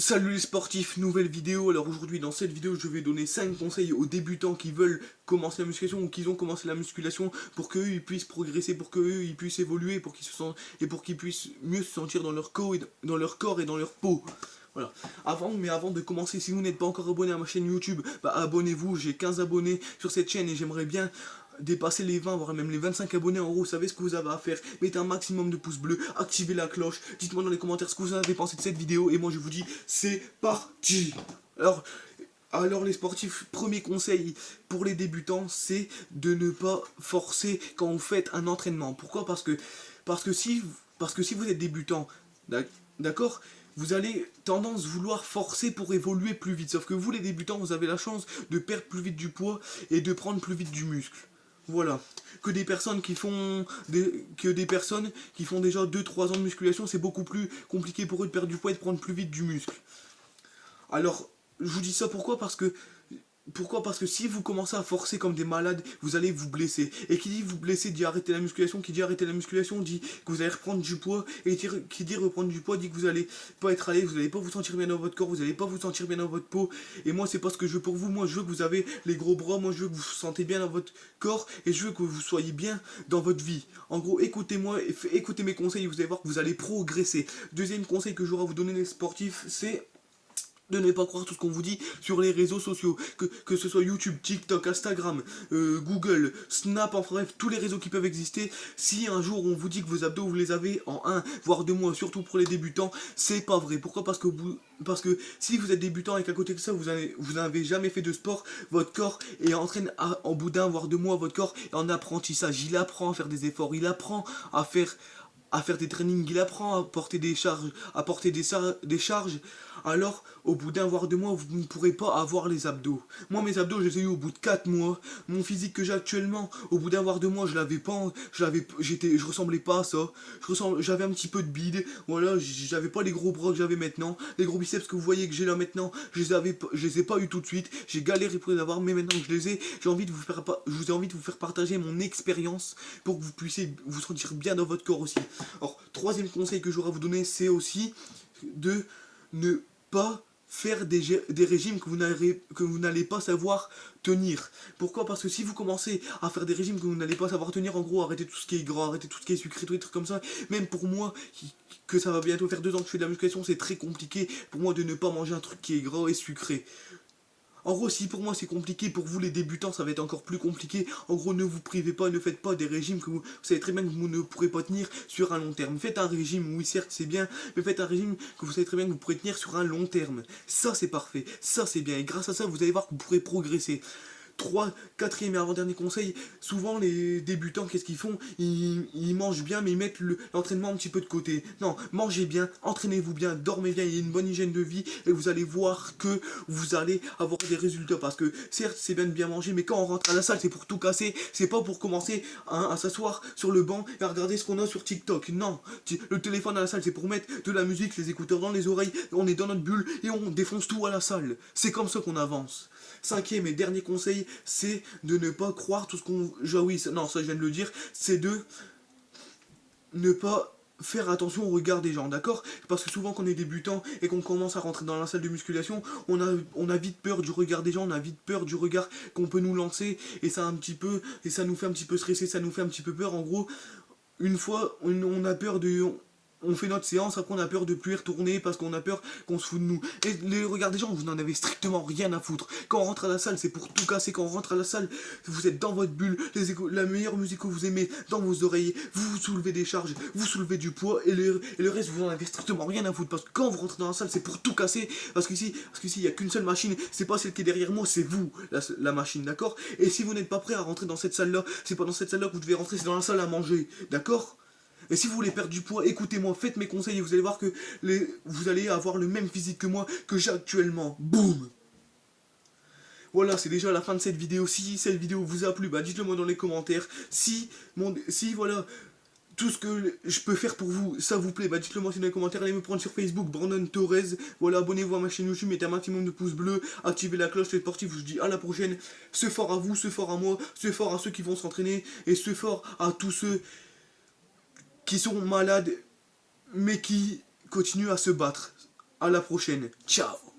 Salut les sportifs, nouvelle vidéo. Alors aujourd'hui dans cette vidéo je vais donner 5 conseils aux débutants qui veulent commencer la musculation ou qui ont commencé la musculation pour qu'eux ils puissent progresser, pour qu'eux ils puissent évoluer, pour qu'ils se sentent et pour qu'ils puissent mieux se sentir dans leur corps et dans leur peau. Voilà. Avant de commencer, si vous n'êtes pas encore abonné à ma chaîne YouTube, bah abonnez-vous, j'ai 15 abonnés sur cette chaîne et j'aimerais bien dépasser les 20, voire même les 25 abonnés. En gros, vous savez ce que vous avez à faire. Mettez un maximum de pouces bleus, activez la cloche, dites-moi dans les commentaires ce que vous avez pensé de cette vidéo et moi je vous dis c'est parti. Alors, alors les sportifs, premier conseil pour les débutants, c'est de ne pas forcer quand vous faites un entraînement. Pourquoi? Parce que si vous êtes débutant, d'accord, vous allez tendance vouloir forcer pour évoluer plus vite. Sauf que vous les débutants, vous avez la chance de perdre plus vite du poids et de prendre plus vite du muscle. Voilà. Que des personnes qui font déjà 2-3 ans de musculation, c'est beaucoup plus compliqué pour eux de perdre du poids et de prendre plus vite du muscle. Alors, je vous dis ça pourquoi? Parce que si vous commencez à forcer comme des malades, vous allez vous blesser. Et qui dit vous blesser dit arrêter la musculation, qui dit arrêter la musculation dit que vous allez reprendre du poids, et qui dit reprendre du poids dit que vous allez pas être à l'aise, vous allez pas vous sentir bien dans votre corps, vous allez pas vous sentir bien dans votre peau. Et moi c'est pas ce que je veux pour vous, moi je veux que vous avez les gros bras, moi je veux que vous vous sentez bien dans votre corps, et je veux que vous soyez bien dans votre vie. En gros, écoutez-moi, écoutez mes conseils, vous allez voir que vous allez progresser. Deuxième conseil que j'aurai à vous donner les sportifs, c'est de ne pas croire tout ce qu'on vous dit sur les réseaux sociaux, que ce soit YouTube, TikTok, Instagram, Google, Snap, enfin bref, tous les réseaux qui peuvent exister. Si un jour on vous dit que vos abdos vous les avez en 1 voire 2 mois, surtout pour les débutants, c'est pas vrai. Pourquoi? Parce que si vous êtes débutant et qu'à côté de ça vous n'avez jamais fait de sport, votre corps est en train en bout d'1 voire 2 mois, votre corps est en apprentissage, il apprend à faire des efforts, il apprend à faire des trainings, il apprend à porter des charges, des charges. Alors au bout d'1 voire 2 mois vous ne pourrez pas avoir les abdos. Moi mes abdos je les ai eu au bout de 4 mois. Mon physique que j'ai actuellement, au bout d'1 voire 2 mois je l'avais pas, je ressemblais pas à ça. J'avais un petit peu de bide, voilà, j'avais pas les gros bras que j'avais maintenant. Les gros biceps que vous voyez que j'ai là maintenant, je les ai pas eu tout de suite. J'ai galéré pour les avoir, mais maintenant que je les ai, je vous ai envie de vous faire partager mon expérience pour que vous puissiez vous sentir bien dans votre corps aussi. Alors, troisième conseil que j'aurai à vous donner, c'est aussi de ne pas faire des régimes que vous n'allez pas savoir tenir. Pourquoi? Parce que si vous commencez à faire des régimes que vous n'allez pas savoir tenir, en gros, arrêtez tout ce qui est gras, arrêtez tout ce qui est sucré, tous les trucs comme ça. Même pour moi, que ça va bientôt faire 2 ans que je fais de la musculation, c'est très compliqué pour moi de ne pas manger un truc qui est gras et sucré. En gros, si pour moi c'est compliqué, pour vous les débutants ça va être encore plus compliqué. En gros, ne vous privez pas, ne faites pas des régimes que vous savez très bien que vous ne pourrez pas tenir sur un long terme. Faites un régime, oui certes c'est bien, mais faites un régime que vous savez très bien que vous pourrez tenir sur un long terme. Ça c'est parfait, ça c'est bien, et grâce à ça vous allez voir que vous pourrez progresser. Quatrième et avant-dernier conseil, souvent les débutants, qu'est-ce qu'ils font? Ils mangent bien, mais ils mettent l'entraînement un petit peu de côté. Non, mangez bien, entraînez-vous bien, dormez bien, il y a une bonne hygiène de vie, et vous allez voir que vous allez avoir des résultats. Parce que certes, c'est bien de bien manger, mais quand on rentre à la salle, c'est pour tout casser, c'est pas pour commencer à s'asseoir sur le banc et à regarder ce qu'on a sur TikTok. Non, le téléphone à la salle, c'est pour mettre de la musique, les écouteurs dans les oreilles, on est dans notre bulle et on défonce tout à la salle. C'est comme ça qu'on avance. Cinquième et dernier conseil, c'est de ne pas croire tout ce qu'on... Oui, non, ça je viens de le dire, c'est de ne pas faire attention au regard des gens, d'accord? Parce que souvent quand on est débutant et qu'on commence à rentrer dans la salle de musculation, on a vite peur du regard des gens, on a vite peur du regard qu'on peut nous lancer, et ça nous fait un petit peu stresser, ça nous fait un petit peu peur. En gros, une fois on a peur de... On fait notre séance, après on a peur de plus y retourner parce qu'on a peur qu'on se fout de nous. Et les regards des gens, vous n'en avez strictement rien à foutre. Quand on rentre à la salle, c'est pour tout casser. Quand on rentre à la salle, vous êtes dans votre bulle, la meilleure musique que vous aimez dans vos oreillers, vous soulevez des charges, vous soulevez du poids, et le reste, vous n'en avez strictement rien à foutre. Parce que quand vous rentrez dans la salle, c'est pour tout casser. Parce qu'ici, il n'y a qu'une seule machine, c'est pas celle qui est derrière moi, c'est vous, la machine, d'accord? Et si vous n'êtes pas prêt à rentrer dans cette salle-là, c'est pas dans cette salle-là que vous devez rentrer, c'est dans la salle à manger, d'accord? Et si vous voulez perdre du poids, écoutez-moi, faites mes conseils et vous allez voir que vous allez avoir le même physique que moi que j'ai actuellement. Boum! Voilà, c'est déjà la fin de cette vidéo. Si cette vidéo vous a plu, bah dites-le moi dans les commentaires. Si voilà, tout ce que je peux faire pour vous, ça vous plaît, bah dites-le moi dans les commentaires. Allez me prendre sur Facebook, Brandon Torres. Voilà, abonnez-vous à ma chaîne YouTube, mettez un maximum de pouces bleus, activez la cloche, les sportifs. Je vous dis à la prochaine. Ce fort à vous, ce fort à moi, ce fort à ceux qui vont s'entraîner, et ce fort à tous ceux qui sont malades mais qui continuent à se battre. À la prochaine. Ciao.